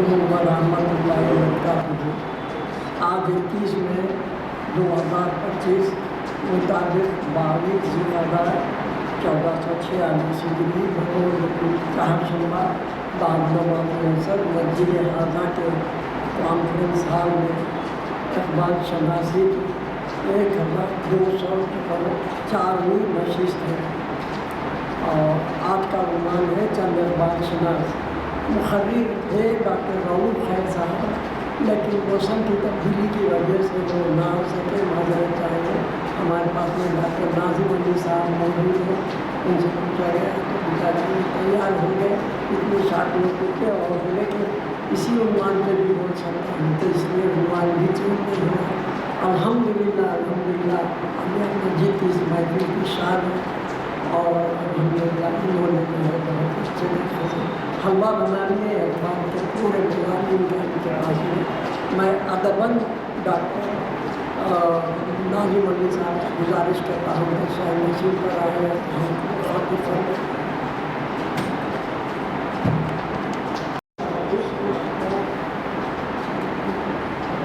علیکم ورحمۃ اللہ وبرکاتہ۔ آج 21 مئی 2025 مطابق 22 ذوالقعدہ 1446 ہجری بطور چہارشنبہ بعد نماز عصر مسجد اعظم کے کانفرنس ہال میں اقبال شناسی کی 1204ویں نشست ہے اور آج کا عنوان ہے چند اقبال شناس۔ مقرر ہے ڈاکٹر رؤف خیر صاحب، لیکن موسم کی تبدیلی کی وجہ سے وہ نہ ہو سکے، معذرت چاہیے۔ ہمارے پاس میں ڈاکٹر ناظم علی صاحب موجود ہیں، ان سے پوچھا گیا تو بیچارے تیار ہو گئے، اتنے شارٹ نوٹس پہ اور بولے کہ اسی عنوان پہ بھی بول سکتا ہوں، تو اس لیے عنوان بھی چینج نہیں ہوا۔ الحمدللہ ہمیں اپنا جیت اس محفل کی شان ہے اور الحمدللہ انہوں نے جو ہے بہت اچھے طریقے سے حلوہ بنانے اقبال کے پورے مضامین کے پاس میں ادباً ڈاکٹر ناظم علی صاحب سے گزارش کرتا ہوں کہ شاید نصیب پر آئے ہم خاطر فرمائیں۔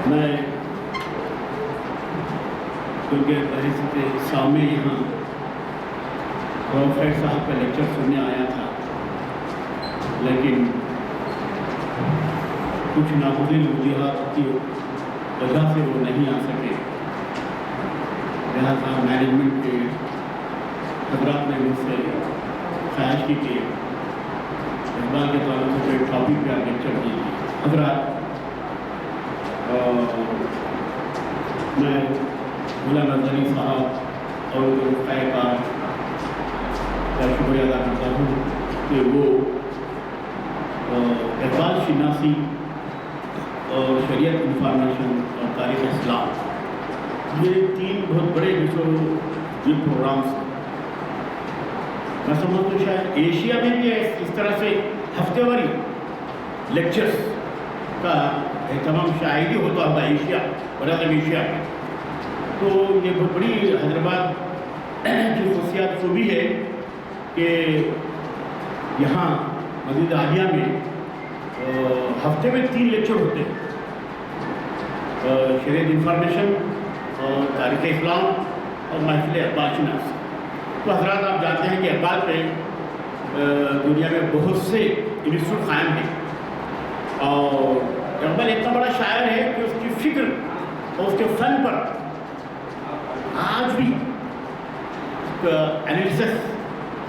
میں کیونکہ بحث کے سامنے یہاں رؤف خیر صاحب کا لیکچر سننے آیا تھا، لیکن کچھ ناگزیر وجوہات کی وجہ سے وہ نہیں آ سکے، لہٰذا مینجمنٹ کے حضرات نے مجھ سے خواہش کی کہ اقبال کے تعلق سے ٹاپک پہ آپ لیکچر دیجیے۔ حضرات، میں مولانا نظری صاحب اور رفقائے کار کا شکریہ ادا کرتا ہوں کہ وہ اقبال شناسی اور شریعت انفارمیشن اور تاریخ اسلام، یہ تین بہت بڑے یہ پروگرامس ہیں۔ میں سمجھتا ہوں شاید ایشیا میں بھی اس طرح سے ہفتے واری لیکچرز کا اہتمام شاید ہی ہوتا ہوگا ایشیا اور ایشیا میں، تو یہ بہت بڑی حیدرآباد کی خصوصیات کو بھی ہے کہ یہاں مسجد عالیہ میں ہفتے میں 3 لیکچر ہوتے ہیں، شریعت انفارمیشن اور تاریخ اسلام اور محفل اقبال شناسی۔ تو حضرات، آپ جانتے ہیں کہ اقبال پہ دنیا میں بہت سے انسٹیٹیوٹ قائم ہیں اور اقبال اتنا بڑا شاعر ہے کہ اس کی فکر اور اس کے فن پر آج بھی انالیسس،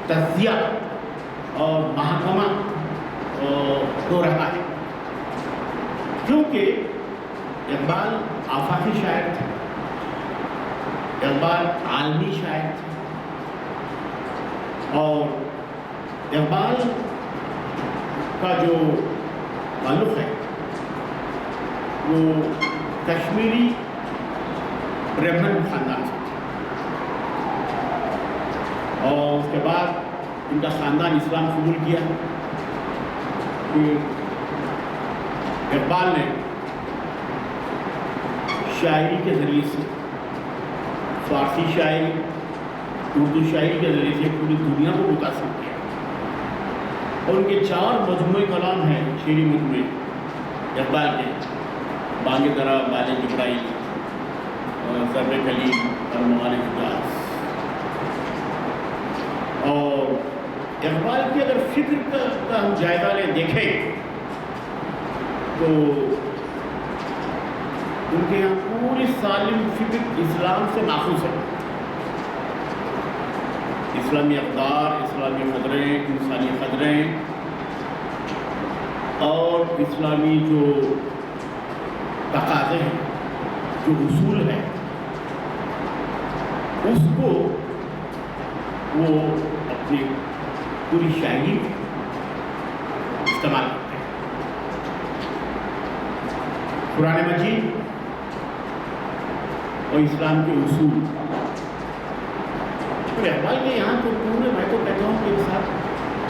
تجزیہ اور محاکمہ ہو رہا ہے، کیونکہ اقبال آفاقی شاعر تھے، اقبال عالمی شاعر تھے اور اقبال کا جو تعلق ہے وہ کشمیری برہمن خاندان سے تھا اور اس کے بعد ان کا خاندان اسلام قبول کیا۔ اقبال نے شاعری کے ذریعے سے، فارسی شاعری، اردو شاعری کے ذریعے سے پوری دنیا کو متاثر کیا اور ان کے 4 مجموعے کلام ہیں، شعری مجموعے اقبال کے: بانگ درا، بال جبرائیل، سر کلیم اور موال حجاز۔ اور اقبال کی اگر فکر کا ہم جائزہ لیں، دیکھیں تو ان کے یہاں پوری سالم فکر اسلام سے ماخوذ ہے۔ اسلامی اقدار، اسلامی قدریں، انسانی قدریں اور اسلامی جو تقاضے ہیں، جو اصول ہیں، اس کو وہ اپنی پوری شاعری میں استعمال کرتے ہیں۔ قرآن مجید اور اسلام کے اصول، اور اقبال کے یہاں تو پورے، میں تو کہتا ہوں کہ صاحب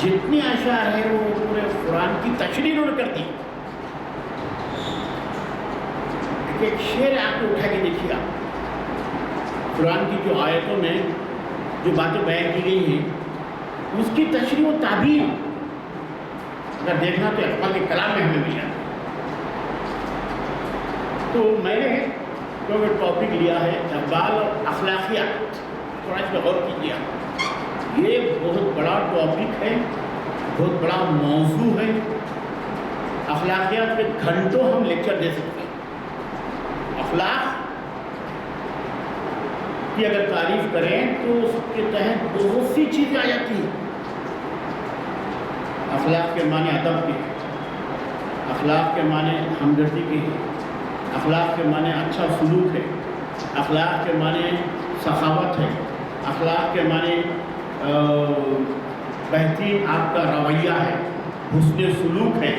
جتنی اشعار ہیں وہ پورے قرآن کی تشریح انہوں نے کر دی۔ ایک شعر آپ کو اٹھا کے دیکھیے، قرآن کی جو آیتوں میں جو باتیں بیان کی گئی ہیں اس کی تشریح و تعبیر اگر دیکھنا تو اقبال کے کلام میں ہمیں مل جاتا ہے۔ تو میں نے جو ٹاپک لیا ہے اقبال اور اخلاقیات، تھوڑا اس میں غور کیجیے. یہ بہت بڑا ٹاپک ہے، بہت بڑا موضوع ہے. اخلاقیات پہ گھنٹوں ہم لیکچر دے سکتے ہیں. اخلاق کی اگر تعریف کریں تو اس کے تحت بہت سی چیزیں آ جاتی ہیں. اخلاق کے معنی ادب کے، اخلاق کے معنی ہمدردی کے ہیں، اخلاق کے معنی اچھا سلوک ہے، اخلاق کے معنی سخاوت ہے، اخلاق کے معنی بہترین آپ کا رویہ ہے، حسن سلوک ہے.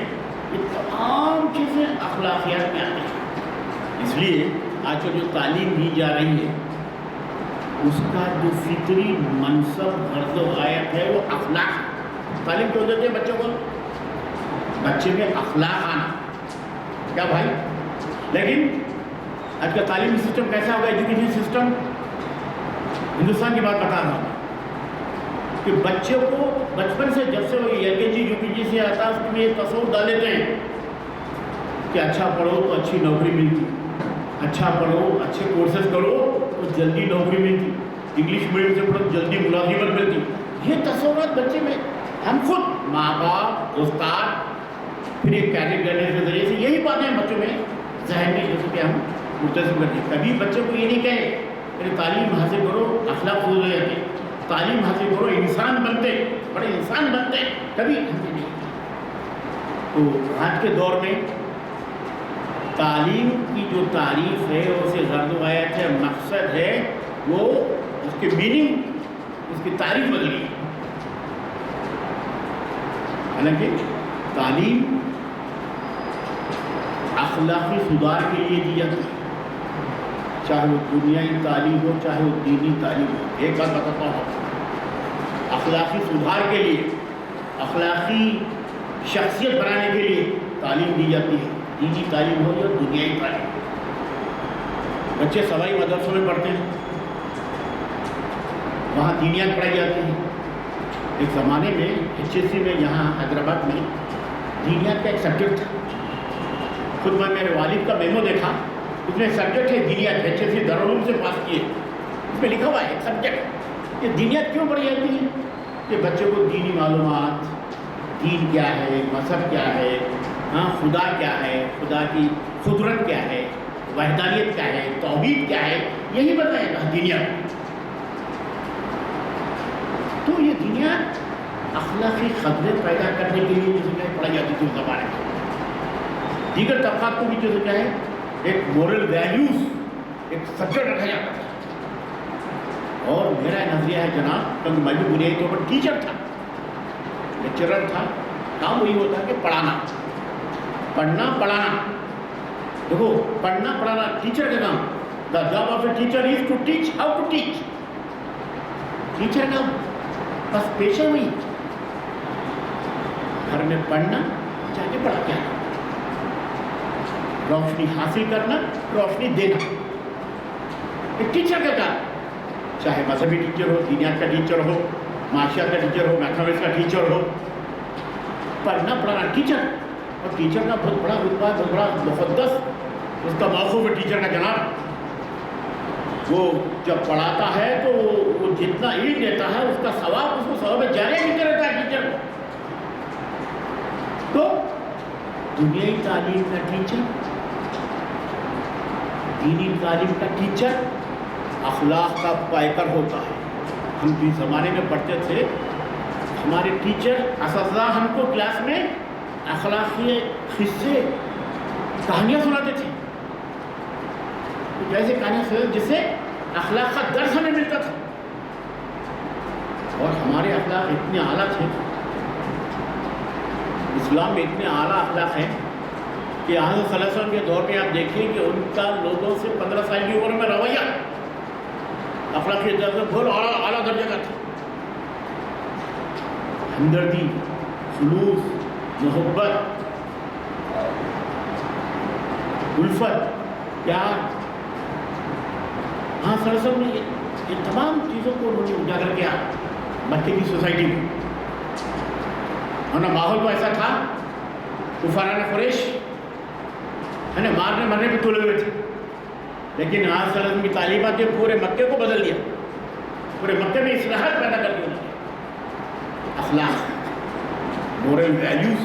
یہ تمام چیزیں اخلاقیات میں آتی ہیں. اس لیے آج جو تعلیم دی جا رہی ہے اس کا جو فطری منصب غرض و غایت ہے وہ اخلاق. تعلیم کیوں دیتے ہیں بچوں کو؟ بچے میں اخلاق آنا. کیا بھائی؟ لیکن آج کا تعلیمی سسٹم کیسا ہوگا؟ ایجوکیشن سسٹم ہندوستان کی بات بتا رہا ہوں کہ بچے کو بچپن سے جب سے وہ ایل کے جی یو کے جی سے آتا ہے اس میں یہ تصور ڈال لیتے ہیں کہ اچھا پڑھو تو اچھی نوکری ملتی، اچھا پڑھو اچھے کورسز کرو تو جلدی نوکری ملتی، انگلش میڈیم سے پڑھو جلدی ملازمت ملتی. یہ تصورات بچے میں ہم خود ماں باپ استاد پھر ایک کیریئر کرنے کے ذریعے سے یہی باتیں بچوں میں ذہن میں جیسے کہ ہم مرتسم کرتے ہیں. کبھی بچے کو یہ نہیں کہے کہ تعلیم حاصل کرو اخلاق ہو جاتے، تعلیم حاصل کرو انسان بنتے، بڑے انسان بنتے، کبھی نہیں. تو آج کے دور میں تعلیم کی جو تعریف ہے اسے غرض و غایت ہے، مقصد ہے، وہ اس کے میننگ، اس کی تعریف بدل گئی. حالانکہ تعلیم اخلاقی سدھار کے لیے دی جاتی ہے، چاہے وہ دنیائی تعلیم ہو چاہے وہ دینی تعلیم ہو. ایک بات بتاتا ہوں، اخلاقی سدھار کے لیے، اخلاقی شخصیت بنانے کے لیے تعلیم دی جاتی ہے، دینی تعلیم ہو یا دنیائی تعلیم. بچے سوائی مدرسوں میں پڑھتے ہیں، وہاں دینیات پڑھائی جاتی ہیں. ایک زمانے میں HSC میں یہاں حیدرآباد میں دینیات کا ایک سبجیکٹ تھا. خود میں میرے والد کا میمو دیکھا، اس میں سبجیکٹ ہے دینیات. HSC دارالعلوم سے پاس کیے، اس میں لکھا ہوا ہے ایک سبجیکٹ. یہ دینیات کیوں پڑھی جاتی ہے؟ کہ بچوں کو دینی معلومات، دین کیا ہے، مذہب کیا ہے، ہاں خدا کیا ہے، خدا کی قدرت کیا ہے، وحدانیت کیا ہے، توحید کیا ہے، یہی بتائے گا دینیات. تو یہ دینیات اخلاقی خدمت پیدا کرنے کے لیے جیسے کہ پڑھائی جاتی تھی اس زمانے میں. دیگر طبقات کو بھی جیسے کیا ہے ایک مورل ویلیوز ایک سبجیکٹ رکھا جاتا تھا. اور میرا نظریہ ہے جناب، کیونکہ میں بھی بنیادی طور پر ٹیچر تھا، لیکچرر تھا، کام وہی ہوتا ہے کہ پڑھانا، پڑھنا پڑھانا. دیکھو پڑھنا پڑھانا ٹیچر کا کام. The job of a teacher is to teach how to teach. Teacher کا بس پیشہ ہوئی گھر میں پڑھنا، جا کے پڑھا کے آنا، روشنی حاصل کرنا، روشنی دینا. ایک ٹیچر کا کام، چاہے مذہبی ٹیچر ہو، دینیات کا ٹیچر ہو، معاشیات کا ٹیچر ہو، میتھمیٹکس کا ٹیچر ہو، پڑھنا پڑھانا ٹیچر. اور ٹیچر کا بہت بڑا رتبہ، بہت بڑا مقدس اس کا موقف ہے ٹیچر کا جناب. وہ جب پڑھاتا ہے تو وہ جتنا علم دیتا ہے اس کا ثواب اس کو ثواب جاریہ ملتا رہتا ہے ٹیچر کو. تو دنیائی تعلیم کا ٹیچر، دینی تعلیم کا ٹیچر اخلاق کا پیکر ہوتا ہے. ہم جس زمانے میں پڑھتے تھے ہمارے ٹیچر اساتذہ ہم کو کلاس میں اخلاقی قصے کہانیاں سناتے تھے. ایسے کہانیاں سناتے جس سے اخلاق کا درس ہمیں ملتا تھا. اور ہمارے اخلاق اتنے اعلیٰ تھے، اسلام میں اتنے اعلیٰ اخلاق ہیں کہ حضرت صلی اللہ علیہ وسلم کے دور میں آپ دیکھیے کہ ان کا لوگوں سے 15 سال کی عمر میں رویہ اخلاقی درجے میں بہت اعلیٰ درجے کا تھا. ہمدردی، خلوص، محبت، الفت، پیار. ہاں صلی اللہ علیہ وسلم نے یہ تمام چیزوں کو انہوں نے اجاگر کیا مکے کی سوسائٹی میں. ورنہ ماحول تو ایسا تھا، کفاران قریش ہے نا مارنے مرنے پہ تلے ہوئے تھے، لیکن آج صلی اللہ علیہ وسلم کی تعلیمات نے پورے مکے کو بدل دیا، پورے مکے میں اصلاحات پیدا کر دی انہوں نے۔ اخلاق، مورل ویلیوز،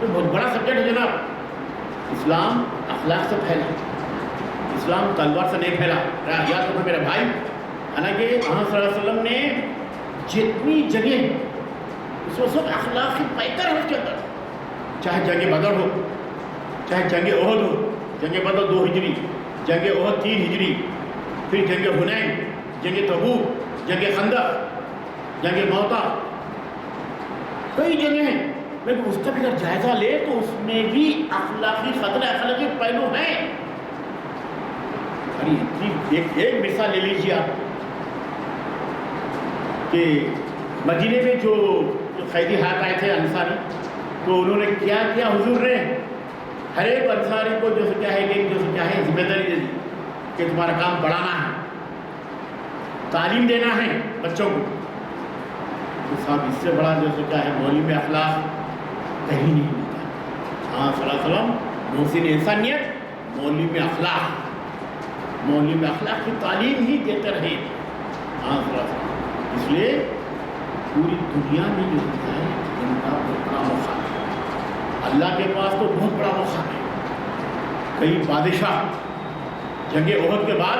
یہ بہت بڑا سبجیکٹ ہے جناب۔ اسلام اخلاق سے پھیلا، اسلام تلوار سے نہیں پھیلا۔ یاد رکھو میرے بھائی، حالانکہ وہاں صلی اللہ علیہ وسلم نے جتنی جگہ اس وقت اخلاق کی پیکر ہے اس کے اندر، چاہے جنگ بدر ہو، چاہے جنگ احد ہو، جنگ بدر 2 ہجری، جنگ احد 3 ہجری، پھر جنگ حنین، جنگ تبوک، جنگ خندق، جنگ موتا، کئی جگہیں ہیں، لیکن اس کا بھی اگر جائزہ لے تو اس میں بھی اخلاقی خطرہ، اخلاقی پہلو ہیں۔ ایک مثال لے لیجیے آپ کہ مدینے میں جو قیدی ہاتھ آئے تھے انصاری، تو انہوں نے کیا کیا، حضور نے ہر ایک انصاری کو جو کیا ہے ذمہ داری دے دی کہ تمہارا کام پڑھانا ہے، تعلیم دینا ہے بچوں کو۔ تو صاحب اس سے بڑا جو کیا ہے معلم اخلاق کہیں نہیں ملتا۔ ہاں صلی اللہ علیہ وسلم محسن انسانیت، معلم اخلاق، معلم اخلاق کی تعلیم ہی دیتے رہے۔ ہاں صلی اللہ علیہ وسلم، اس لیے پوری دنیا میں جو ہوتا ہے ان کا بہت بڑا موقع ہے، اللہ کے پاس تو بہت بڑا موقع ہے۔ کئی بادشاہ جنگ احد کے بعد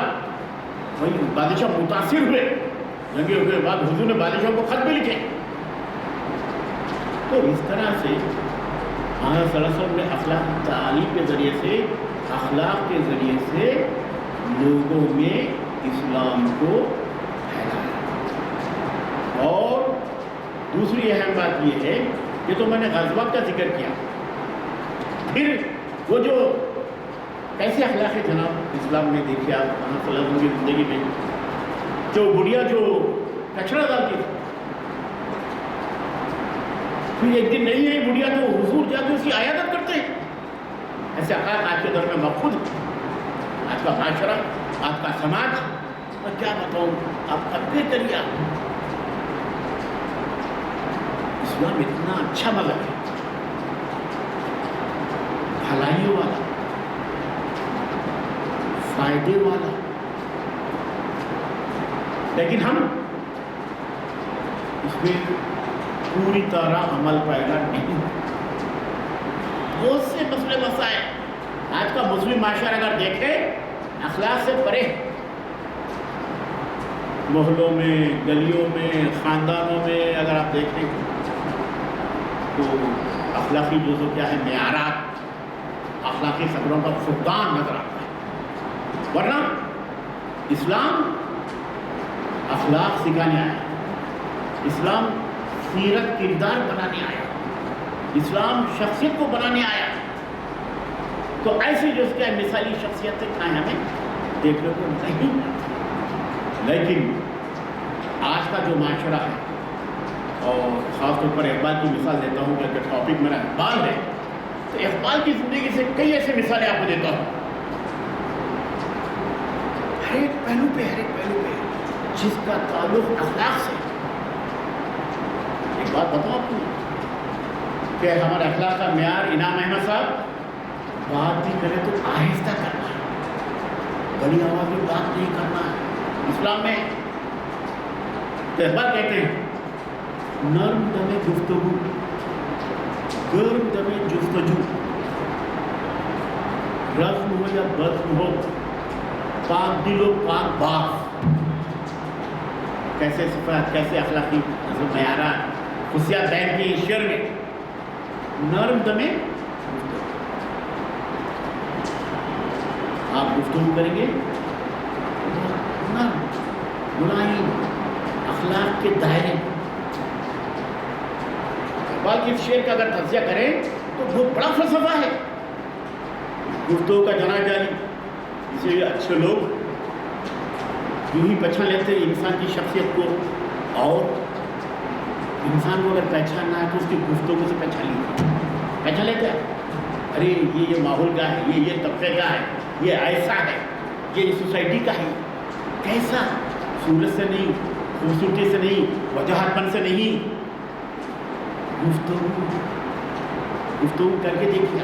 وہی بادشاہ متاثر ہوئے، جنگ احد کے بعد حضور نے بادشاہوں کو خط بھی لکھے۔ تو اس طرح سے صلی اللہ علیہ وسلم نے اخلاق تعلیم کے ذریعے سے، اخلاق کے ذریعے سے لوگوں میں اسلام کو پھیلایا۔ اور دوسری اہم بات یہ ہے کہ تو میں نے غزوات کا ذکر کیا، پھر وہ جو کیسے اخلاق ہے جناب اسلام میں دیکھیے آپ صلی اللہ علیہ وسلم کی زندگی میں، جو بڑھیا جو کچرا ڈالتی تھی، پھر ایک دن نہیں ہے بڑھیا تو حضور جا کے اس کی عیادت کرتے ہیں۔ ایسے اخلاق آج کے دور میں مفقود ہے۔ آج کا معاشرہ، آج کا سماج، میں کیا بتاؤں آپ اپنے کریے، اسلام اتنا اچھا مذہب ہے، بھلائی والا، فائدے والا، لیکن ہم اس میں پوری طرح عمل پیدا نہیں۔ بہت سے مسئلے مسائل آج کا مسلم معاشرہ اگر دیکھے اخلاق سے پرے، محلوں میں، گلیوں میں، خاندانوں میں اگر آپ دیکھیں تو اخلاقی جو کیا ہے معیارات، اخلاقی خبروں کا فقدان نظر آتا ہے۔ ورنہ اسلام اخلاق سکھانے آیا، اسلام سیرت کردار بنانے آیا، اسلام شخصیت کو بنانے آیا۔ تو ایسی جو کیا مثالی شخصیتیں کھائیں ہمیں دیکھنے کو نہیں ملتی۔ لیکن آج کا جو معاشرہ ہے، اور خاص طور پر اقبال کی مثال دیتا ہوں کہ ٹاپک میرا اقبال ہے، تو اقبال کی زندگی سے کئی ایسے مثالیں آپ کو دیتا ہوں، ہر ایک پہلو پہ جس کا تعلق اخلاق سے۔ ایک بات بتاؤں آپ کو کہ ہمارے اخلاق کا معیار انعام احمد صاحب بات بھی کرے تو آہستہ کرنا ہے، بڑی آواز میں بات نہیں کرنا ہے اسلام میں۔ تو اقبال کہتے ہیں نرم دم گفتگو، گرم دم جستجو، رسم ہو یا بزم ہو، پاک دل و پاک باز۔ کیسے صفات، کیسے اخلاقی معیارات خصوصیات بیان کی شعر میں۔ نرم دم آپ گفتگو کریں گے نرم ملائم اخلاق کے دائرے۔ اقبال کی شعر کا اگر تجزیہ کریں تو بہت بڑا فلسفہ ہے گفتگو کا جنا جانی۔ اسے اچھے لوگ یوں ہی پہچان لیتے ہیں انسان کی شخصیت کو، اور انسان کو اگر پہچاننا ہے تو اس کی گفتگو سے پہچان لیتے ہیں۔ ارے یہ ماحول کا ہے، یہ طبقے کا ہے، یہ ایسا ہے، یہ سوسائٹی کا ہے، کیسا، صورت سے نہیں، خوبصورتی سے نہیں، وجاہت پن سے نہیں، گفتگو کر کے دیکھیے۔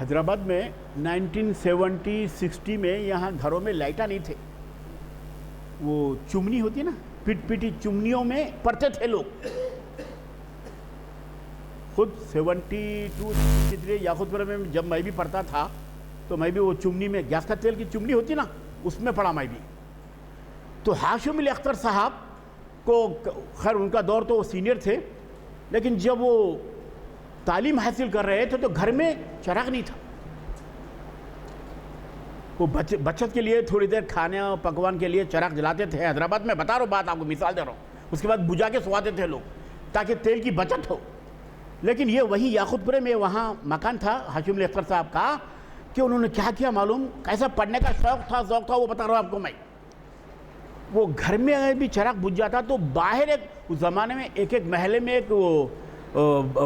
حیدرآباد میں 1970-60 میں یہاں گھروں میں لائٹاں نہیں تھے. وہ چمنی ہوتی ہے نا, پٹ پٹی چمنیوں میں پڑھتے تھے لوگ. خود 72-63 یاقوتپورہ میں جب میں بھی پڑھتا تھا تو میں بھی وہ چمنی میں, گیس کا تیل کی چمنی ہوتی نا, اس میں پڑھا میں بھی. تو ہاشم علی اختر صاحب کو, خیر ان کا دور تو وہ سینئر تھے, لیکن جب وہ تعلیم حاصل کر رہے تھے تو گھر میں چراغ نہیں تھا. وہ بچت کے لیے تھوڑی دیر کھانے اور پکوان کے لیے چراغ جلاتے تھے. حیدرآباد میں بتا رہا ہوں بات, آپ کو مثال دے رہا ہوں. اس کے بعد بجھا کے سواتے تھے لوگ تاکہ تیل کی بچت ہو. لیکن یہ وہی یاقوتپورے میں وہاں مکان تھا ہاشم علی اختر صاحب کا, کہ انہوں نے کیا کیا معلوم, کیسا پڑھنے کا شوق تھا, ذوق تھا, وہ بتا رہا ہوں آپ کو میں. وہ گھر میں اگر بھی چراغ بجھ جاتا تو باہر ایک, اس زمانے میں ایک محلے میں ایک وہ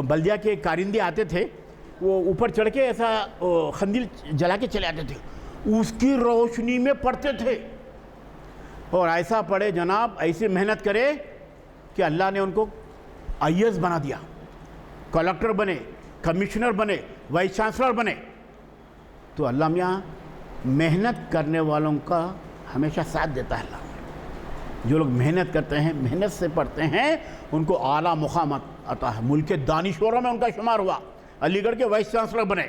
بلدیہ کے کارندے آتے تھے, وہ اوپر چڑھ کے ایسا خندیل جلا کے چلے آتے تھے, اس کی روشنی میں پڑھتے تھے. اور ایسا پڑھے جناب, ایسی محنت کرے کہ اللہ نے ان کو IAS بنا دیا, کلکٹر بنے, کمشنر بنے, وائس چانسلر بنے. تو اللہ میاں محنت کرنے والوں کا ہمیشہ ساتھ دیتا ہے. اللہ جو لوگ محنت کرتے ہیں, محنت سے پڑھتے ہیں, ان کو اعلیٰ مقام عطا ہے. ملک کے دانشوروں میں ان کا شمار ہوا, علی گڑھ کے وائس چانسلر بنے.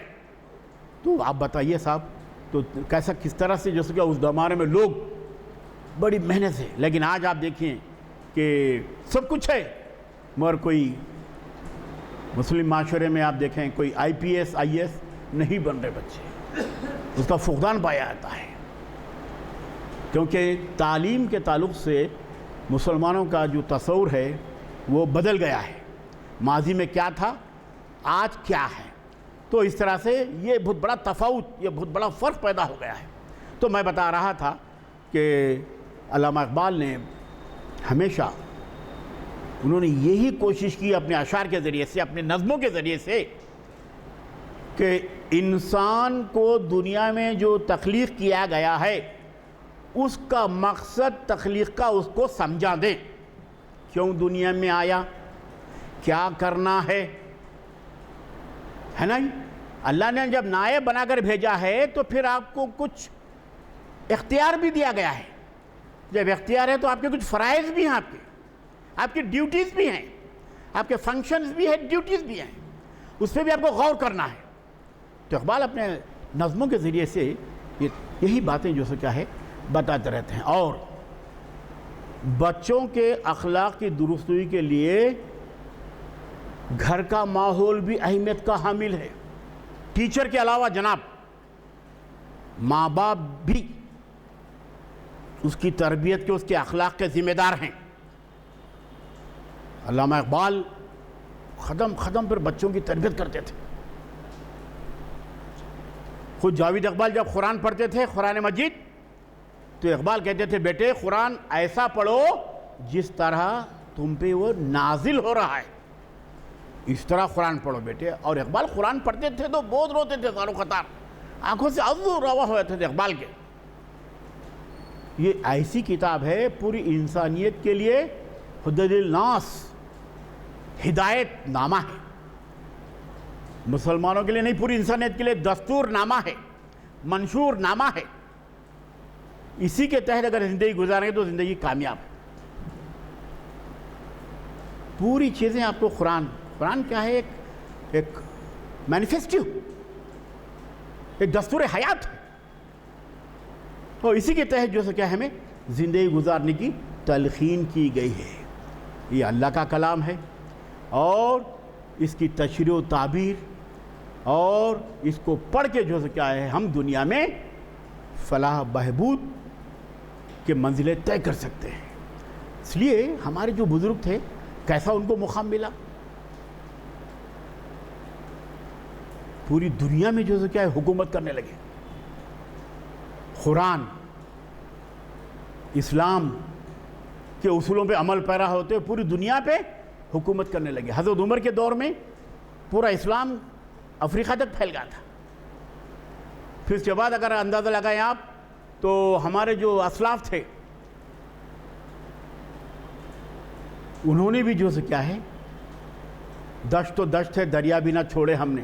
تو آپ بتائیے صاحب, تو کیسا کس طرح سے جیسے کہ اس زمانے میں لوگ بڑی محنت سے. لیکن آج آپ دیکھیں کہ سب کچھ ہے مگر کوئی مسلم معاشرے میں آپ دیکھیں کوئی IPS IAS نہیں بن رہے بچے, اس کا فقدان پایا جاتا ہے. کیونکہ تعلیم کے تعلق سے مسلمانوں کا جو تصور ہے وہ بدل گیا ہے. ماضی میں کیا تھا, آج کیا ہے. تو اس طرح سے یہ بہت بڑا تفاوت, یہ بہت بڑا فرق پیدا ہو گیا ہے. تو میں بتا رہا تھا کہ علامہ اقبال نے ہمیشہ, انہوں نے یہی کوشش کی اپنے اشعار کے ذریعے سے, اپنے نظموں کے ذریعے سے, کہ انسان کو دنیا میں جو تخلیق کیا گیا ہے اس کا مقصد تخلیق کا اس کو سمجھا دیں. کیوں دنیا میں آیا, کیا کرنا ہے نا. اللہ نے جب نائب بنا کر بھیجا ہے تو پھر آپ کو کچھ اختیار بھی دیا گیا ہے. جب اختیار ہے تو آپ کے کچھ فرائض بھی ہیں, آپ کی ڈیوٹیز بھی ہیں, آپ کے فنکشنز بھی ہیں, ڈیوٹیز بھی ہیں, اس پہ بھی آپ کو غور کرنا ہے. تو اقبال اپنے نظموں کے ذریعے سے یہی باتیں جو سو کیا ہے بتاتے رہتے ہیں. اور بچوں کے اخلاق کی درستگی کے لیے گھر کا ماحول بھی اہمیت کا حامل ہے. ٹیچر کے علاوہ جناب ماں باپ بھی اس کی تربیت کے, اس کے اخلاق کے ذمہ دار ہیں. علامہ اقبال قدم قدم پر بچوں کی تربیت کرتے تھے. خود جاوید اقبال جب قرآن پڑھتے تھے, قرآن مجید, تو اقبال کہتے تھے بیٹے قرآن ایسا پڑھو جس طرح تم پہ وہ نازل ہو رہا ہے, اس طرح قرآن پڑھو بیٹے. اور اقبال قرآن پڑھتے تھے تو بہت روتے تھے, زارو قطار, آنکھوں سے آنسو روا ہو جاتے تھے اقبال کے. یہ ایسی کتاب ہے پوری انسانیت کے لیے ہدی للناس, ہدایت نامہ ہے. مسلمانوں کے لیے نہیں, پوری انسانیت کے لیے دستور نامہ ہے, منشور نامہ ہے. اسی کے تحت اگر زندگی گزاریں گے تو زندگی کامیاب ہے. پوری چیزیں آپ کو قرآن کیا ہے, ایک مینیفیسٹو, ایک دستور حیات ہے. اور اسی کے تحت جو کیا ہمیں زندگی گزارنے کی تلقین کی گئی ہے. یہ اللہ کا کلام ہے اور اس کی تشریح و تعبیر, اور اس کو پڑھ کے جو کیا ہے ہم دنیا میں فلاح بہبود کے منزلیں طے کر سکتے ہیں. اس لیے ہمارے جو بزرگ تھے کیسا ان کو مقام ملا, پوری دنیا میں جو کیا ہے حکومت کرنے لگے. قرآن اسلام کے اصولوں پہ عمل پیرا ہوتے پوری دنیا پہ حکومت کرنے لگے. حضرت عمر کے دور میں پورا اسلام افریقہ تک پھیل گیا تھا. پھر اس کے بعد اگر اندازہ لگائیں آپ تو ہمارے جو اسلاف تھے انہوں نے بھی جو کیا ہے دشت و دشت ہے دریا بھی نہ چھوڑے ہم نے,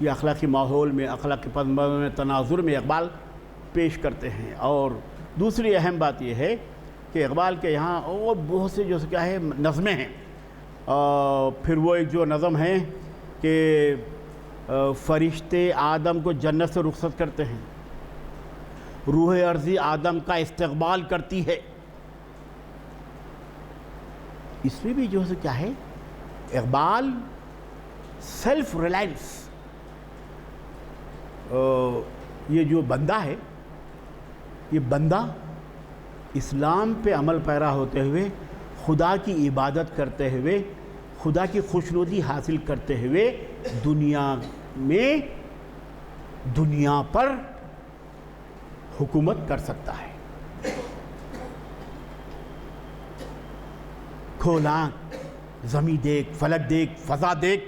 یہ اخلاقی ماحول میں، اخلاقی پس منظر میں، تناظر میں اقبال پیش کرتے ہیں۔ اور دوسری اہم بات یہ ہے کہ اقبال کے یہاں اور بہت سے جو کیا ہے نظمیں ہیں، پھر وہ ایک جو نظم ہے کہ فرشتے آدم کو جنت سے رخصت کرتے ہیں، روح ارضی آدم کا استقبال کرتی ہے، اس میں بھی جو ہے کیا ہے اقبال سیلف ریلائنس، یہ جو بندہ ہے، یہ بندہ اسلام پہ عمل پیرا ہوتے ہوئے، خدا کی عبادت کرتے ہوئے، خدا کی خوشنودی حاصل کرتے ہوئے دنیا میں، دنیا پر حکومت کر سکتا ہے۔ کھول آنکھ، زمیں دیکھ، فلک دیکھ، فضا دیکھ،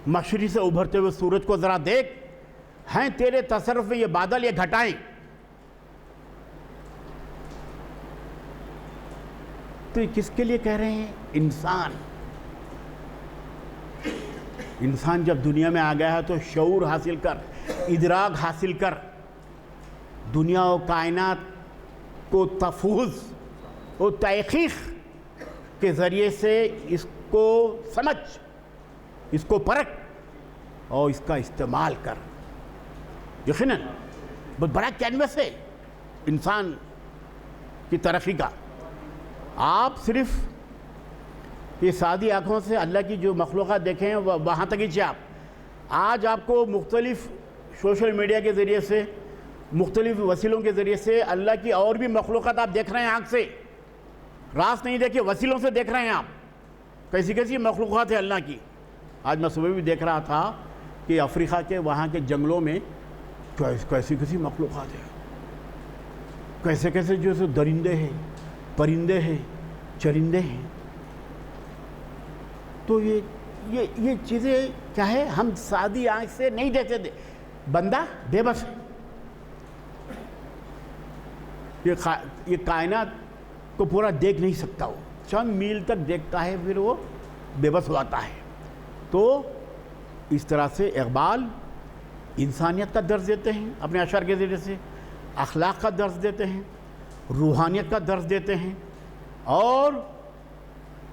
مشرق سے ابھرتے ہوئے سورج کو ذرا دیکھ، ہیں تیرے تصرف میں یہ بادل، یہ گھٹائیں۔ تو یہ کس کے لیے کہہ رہے ہیں؟ انسان جب دنیا میں آ گیا ہے تو شعور حاصل کر، ادراک حاصل کر، دنیا و کائنات کو تفوز و تحقیق کے ذریعے سے اس کو سمجھ، اس کو پرکھ اور اس کا استعمال کر۔ یقیناً بہت بڑا کینوس ہے انسان کی ترقی کا۔ آپ صرف یہ سادی آنکھوں سے اللہ کی جو مخلوقات دیکھیں وہاں تک ہی آپ آج آپ کو مختلف سوشل میڈیا کے ذریعے سے، مختلف وسیلوں کے ذریعے سے اللہ کی اور بھی مخلوقات آپ دیکھ رہے ہیں آنکھ سے، راست نہیں دیکھے، وسیلوں سے دیکھ رہے ہیں آپ، کیسی کیسی مخلوقات ہیں اللہ کی۔ آج میں صبح بھی دیکھ رہا تھا کہ افریقہ کے وہاں کے جنگلوں میں کیسی کیسی مخلوقات ہیں، کیسے کیسے جو درندے ہیں، پرندے ہیں، چرندے ہیں۔ تو یہ چیزیں کیا ہے، ہم سادی آنکھ سے نہیں دیکھتے تھے۔ بندہ بے بس ہے، یہ کائنات کو پورا دیکھ نہیں سکتا، وہ چند میل تک دیکھتا ہے، پھر وہ بے بس ہوتا ہے۔ تو اس طرح سے اقبال انسانیت کا درس دیتے ہیں اپنے اشعار کے ذریعے سے، اخلاق کا درس دیتے ہیں، روحانیت کا درس دیتے ہیں، اور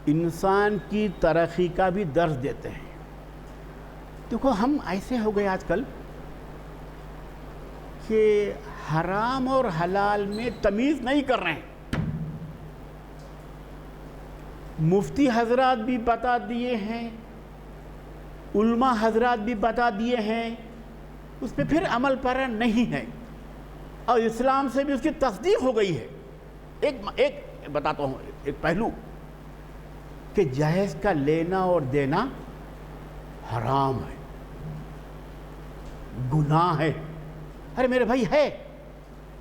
انسان کی ترقی کا بھی درس دیتے ہیں۔ دیکھو ہم ایسے ہو گئے آج کل کہ حرام اور حلال میں تمیز نہیں کر رہے ہیں۔ مفتی حضرات بھی بتا دیے ہیں، علماء حضرات بھی بتا دیے ہیں، اس پہ پھر عمل پیرا نہیں ہے، اور اسلام سے بھی اس کی تصدیق ہو گئی ہے۔ ایک بتاتا ہوں ایک پہلو کہ جہیز کا لینا اور دینا حرام ہے، گناہ ہے۔ ارے میرے بھائی ہے،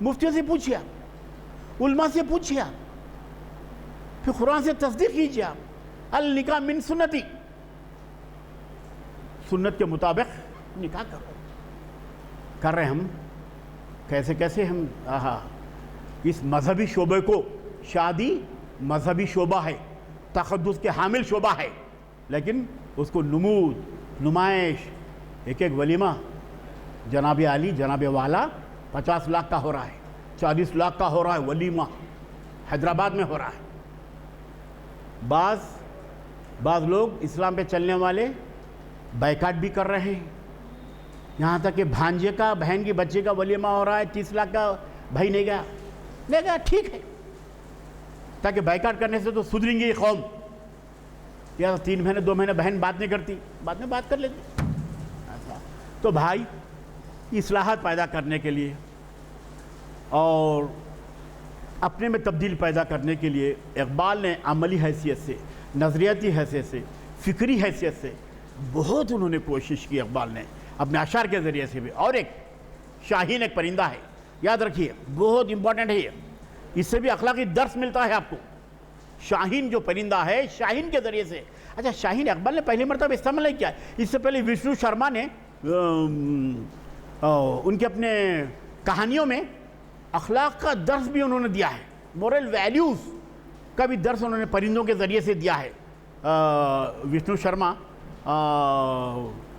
مفتیوں سے پوچھئے آپ، علماء سے پوچھئے آپ، پھر قرآن سے تصدیق کیجئے آپ۔ النکاح من سنتی، سنت کے مطابق نکاح کرو، کر رہے ہم کیسے کیسے ہم اس مذہبی شعبے کو، شادی مذہبی شعبہ ہے، تقدس کے حامل شعبہ ہے، لیکن اس کو نمود، نمائش، ایک ولیمہ جناب علی جناب والا 50 لاکھ کا ہو رہا ہے، 40 لاکھ کا ہو رہا ہے ولیمہ، حیدرآباد میں ہو رہا ہے۔ بعض لوگ اسلام پہ چلنے والے بائیکاٹ بھی کر رہے ہیں، یہاں تک کہ بھانجے کا، بہن کی بچے کا ولیمہ ہو رہا ہے، 30 لاکھ کا، بھائی نہیں گیا، ٹھیک ہے، تاکہ بائیکاٹ کرنے سے تو سدھریں گی یہ قوم۔ یا 3 مہینے 2 مہینے بہن بات نہیں کرتی، بعد میں بات کر لیتی۔ تو بھائی اصلاحات پیدا کرنے کے لیے اور اپنے میں تبدیل پیدا کرنے کے لیے اقبال نے عملی حیثیت سے، نظریاتی حیثیت سے، فکری حیثیت سے بہت انہوں نے کوشش کی اقبال نے اپنے اشعار کے ذریعے سے بھی۔ اور ایک شاہین ایک پرندہ ہے، یاد رکھیے بہت امپورٹنٹ ہے یہ، اس سے بھی اخلاقی درس ملتا ہے آپ کو۔ شاہین جو پرندہ ہے، شاہین کے ذریعے سے، اچھا شاہین اقبال نے پہلی مرتبہ استعمال نہیں کیا، اس سے پہلے وشنو شرما نے ان کے اپنے کہانیوں میں اخلاق کا درس بھی انہوں نے دیا ہے، مورل ویلیوز کا بھی درس انہوں نے پرندوں کے ذریعے سے دیا ہے۔ وشنو شرما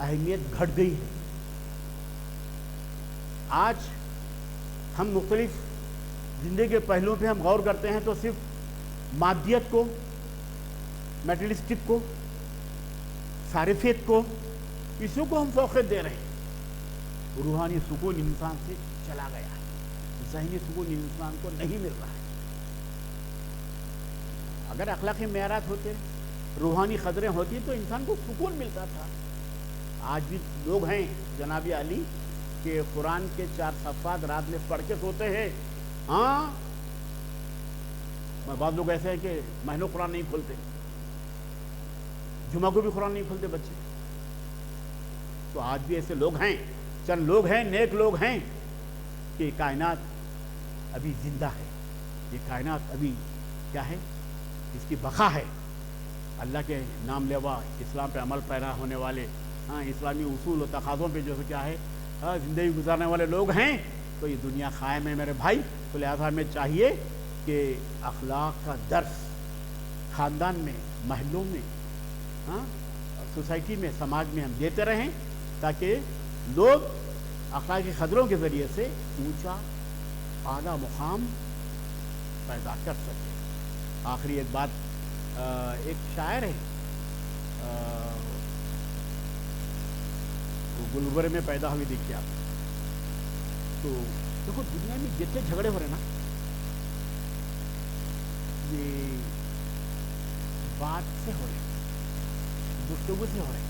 اہمیت گھٹ گئی ہے۔ آج ہم مختلف زندگی کے پہلوؤں پہ ہم غور کرتے ہیں تو صرف مادیت کو، میٹریلسٹک کو، صارفیت کو، اسی کو ہم فوقیت دے رہے ہیں۔ روحانی سکون انسان سے چلا گیا ہے، ذہنی سکون انسان کو نہیں مل رہا ہے۔ اگر اخلاقی معیارات ہوتے، روحانی قدریں ہوتی تو انسان کو سکون ملتا تھا۔ آج بھی لوگ ہیں جناب علی کہ قرآن کے 4 صفحات رات میں پڑھ کے سوتے ہیں۔ ہاں، بعض لوگ ایسے ہیں کہ مہینوں قرآن نہیں کھولتے، جمعہ کو بھی قرآن نہیں کھولتے بچے۔ تو آج بھی ایسے لوگ ہیں، چند لوگ ہیں، نیک لوگ ہیں کہ یہ کائنات ابھی زندہ ہے، یہ کائنات ابھی کیا ہے، اس کی بقا ہے۔ اللہ کے نام لیوا، اسلام پہ عمل پیرا ہونے والے، اسلامی اصول و تقاضوں پہ جو کیا ہے زندگی گزارنے والے لوگ ہیں، تو یہ دنیا قائم ہے میرے بھائی۔ تو لہٰذا ہمیں چاہیے کہ اخلاق کا درس خاندان میں، محلوں میں، سوسائٹی میں، سماج میں ہم دیتے رہیں، تاکہ لوگ اخلاقی قدروں کے ذریعے سے اونچا اعلیٰ مقام پیدا کر سکیں۔ آخری ایک بات، ایک شاعر ہے، وہ گلبرے میں پیدا ہوئی، دیکھیے آپ۔ تو دیکھو دنیا میں جتنے جھگڑے ہو رہے ہیں نا، یہ بات سے ہو رہے ہیں، گفتگو سے ہو رہے ہیں۔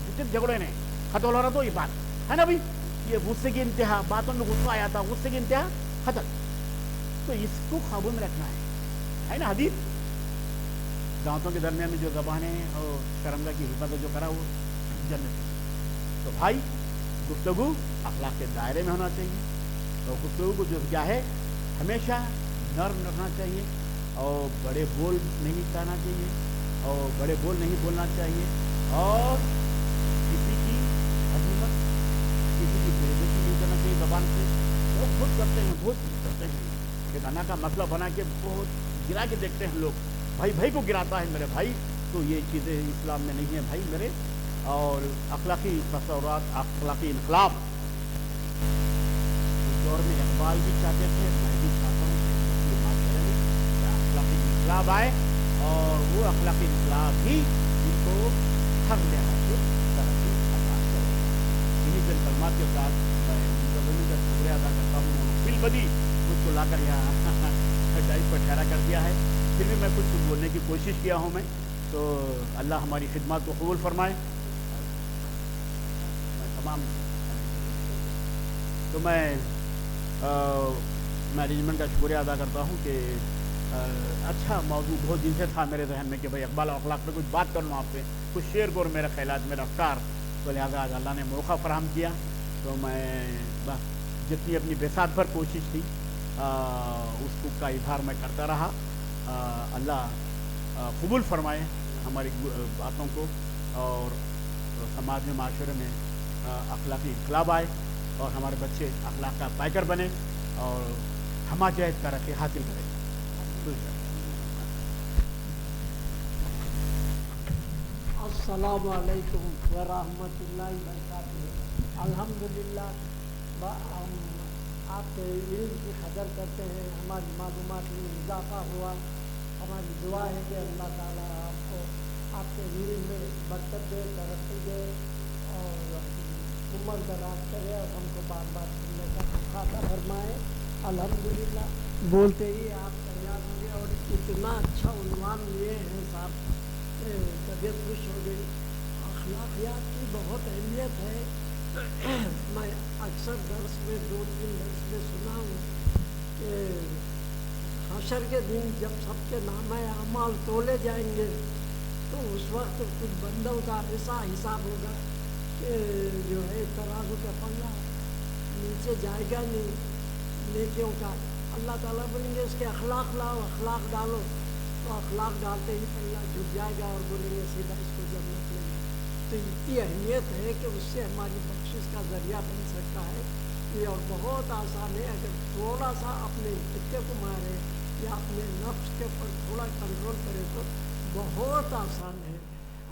جتنے جھگڑے نے ختم ہو رہا تو یہ بات ہے نا بھائی، یہ غصے کی انتہا، باتوں میں غصہ آیا تھا، غصے کی انتہا ختم۔ تو اس کو قابو میں رکھنا ہے نا۔ حدیث دانتوں کے درمیان میں جو زبانیں اور شرمگاہ کی حفاظت جو کرا وہ جنت ہے۔ تو بھائی گفتگو اخلاق کے دائرے میں ہونا چاہیے، تو گفتگو کو جو کیا ہے ہمیشہ نرم رکھنا چاہیے، اور بڑے بول نہیں کہنا چاہیے، اور بڑے بول نہیں بولنا چاہیے، اور کسی کی حکومت، کسی کی بے عزتی نہیں کرنا چاہیے زبان سے۔ لوگ خود کرتے ہیں، بہت کرتے ہیں، کہ گانا کا مسئلہ بنا کے بہت گرا کے دیکھتے ہیں لوگ، بھائی بھائی کو گراتا ہے میرے بھائی۔ تو یہ چیزیں اسلام میں نہیں ہیں بھائی میرے۔ اور اخلاقی تصورات، اخلاقی انقلاب اس دور میں اقبال بھی چاہتے تھے، میں بھی چاہتا ہوں کہ معاشرے میں اخلاقی انقلاب آئے، اور وہ اخلاقی انقلاب ہی ان کو ہر لحاظ سے ترقی عطا کرے۔ انہیں چند کلمات کے ساتھ میں منتظمین کا شکریہ ادا کرتا ہوں، فی البدی مجھ کو لا کر یہاں ڈائٹ پر ٹھہرا کر دیا ہے، پھر بھی میں کچھ بولنے کی کوشش کیا ہوں میں۔ تو اللہ ہماری خدمات کو قبول فرمائے۔ تو میں مینجمنٹ کا شکریہ ادا کرتا ہوں کہ اچھا موضوع بہت دن سے تھا میرے ذہن میں کہ بھائی اقبال اور اخلاق پہ کچھ بات کروں آپ پہ، کچھ شیئر کروں میرے خیالات، میرے افکار۔ تو لہٰذا آج اللہ نے موقع فراہم کیا، تو میں بس جتنی اپنی بساط پر کوشش تھی اس کا اظہار میں کرتا رہا۔ اللہ قبول فرمائے ہماری باتوں کو، اور سماج میں، معاشرے میں اخلاقی انقلاب آئے، اور ہمارے بچے اخلاق کا پائکر بنے، اور ہمہ جہت ترقی حاصل کریں۔ السلام علیکم ورحمۃ اللہ وبرکاتہ۔ الحمدللہ ہم آپ کے علم کی قدر کرتے ہیں، ہماری معلومات میں اضافہ ہوا۔ ہماری دعا ہے کہ اللہ تعالیٰ آپ کو آپ کے علم میں برکت دے، ترقی دے، اور عمر دراز کرے، اور ہم کو بار بار سننے کا موقع عطا فرمائے۔ الحمدللہ بولتے ہی آپ تیار ہوں گے، اور اتنا اچھا عنوان لیے ہیں صاحب، طبیعت خوش ہو گئی۔ اخلاقیات کی بہت اہمیت ہے۔ میں اکثر درس میں 2-3 درس میں سنا ہوں کہ حشر کے دن جب سب کے نامہ اعمال تولے جائیں گے تو اس وقت کچھ بندوں کا ایسا حساب ہوگا کہ جو ہے ترازو کا پلہ نیچے جائے گا نہیں نیکیوں کا۔ اللہ تعالیٰ بولیں گے اس کے اخلاق لاؤ، اخلاق ڈالو، تو اخلاق ڈالتے ہی پلہ جھک جائے گا، اور بولیں گے سیدھا اس کو جنت لے گا۔ تو اتنی اہمیت ہے کہ اس سے ہماری بخشش کا ذریعہ بن سکتا ہے یہ، اور بہت آسان ہے۔ اگر تھوڑا سا اپنے خطے کو مارے یا اپنے نفس کے اوپر تھوڑا کنٹرول کرے تو بہت آسان ہے۔